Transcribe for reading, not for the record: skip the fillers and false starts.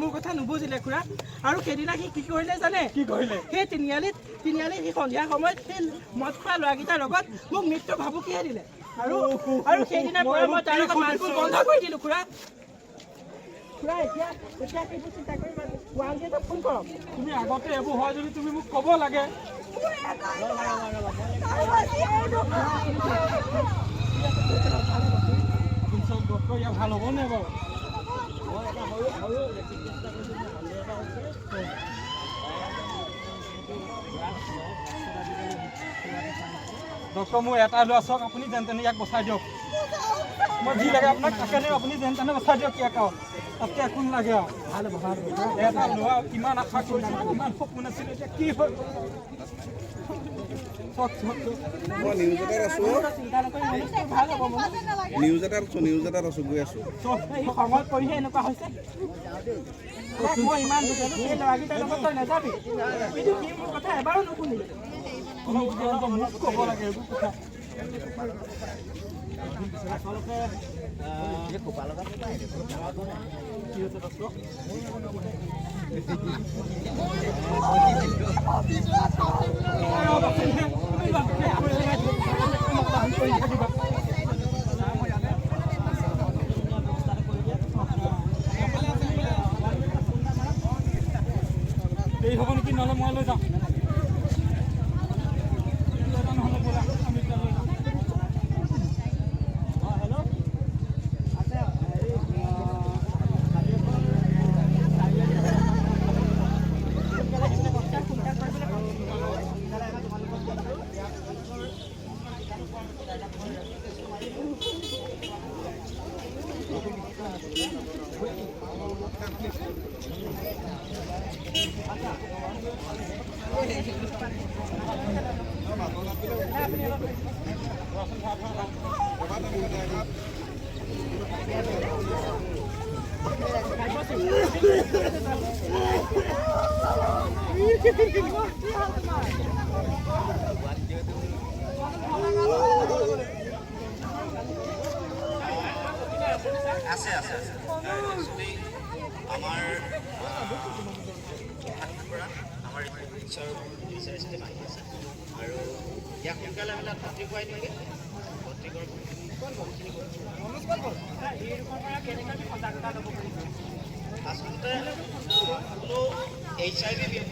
মোৰ কথা নুবুজিলে খুৰা আৰু কেদিনা কি কৰিলে জানে কি কৰিলে সেই তিনিআলিত সি সন্ধিয়া সময়ত সেই মদ খোৱা ল'ৰাকেইটাৰ লগত মোক মৃত্যু ভাবুকিহে দিলে আৰু সেইদিনাৰ পৰা মই তাৰ লগত মাতবোল বন্ধ কৰি দিলো খুৰা এতিয়া কি চিন্তা কৰি ওৱানজিটো ফোন কৰক তুমি আগতে এইবোৰ হয় যদি তুমি মোক ক'ব লাগে ভাল হ'ব নে বাৰু ডক্টৰ মোৰ এটা লোৱা চাওক আপুনি যেন তেনে ইয়াক বচাই দিয়ক মই যি লাগে আপোনাক তাকে দিওঁ আপুনি যেন তেনে বচাই দিয়ক ইয়াক আৰু তাতকৈ একো নালাগে আৰু ভাল ভাল এটা লোৱা কিমান আশা কৰিছিলোঁ কিমান সপোন আছিল এতিয়া কি হ'ল নিউজ এটাত আছো গৈ আছো সময়ত কৰিহে এনেকুৱা হৈছে মই ইমান দুখেলো সেই ল'ৰাকেইটাৰ লগত তই নাযাবি কিন্তু সি মোৰ কথা এবাৰো নুশুনিলে মোক ক'ব লাগে এইবোৰ কথা আচলতে কি হৈছে এই হ'ব নেকি নহ'লে মই লৈ যাওঁ আছে একচুৱেলি আমাৰ পৰা আমাৰ ৰিচাৰ চিষ্টেম আহি আছে আৰু ইয়াক সোনকালে আমি ভৰ্তি কৰাই দিওঁগৈ ভৰ্তি আচলতে কোনো HIV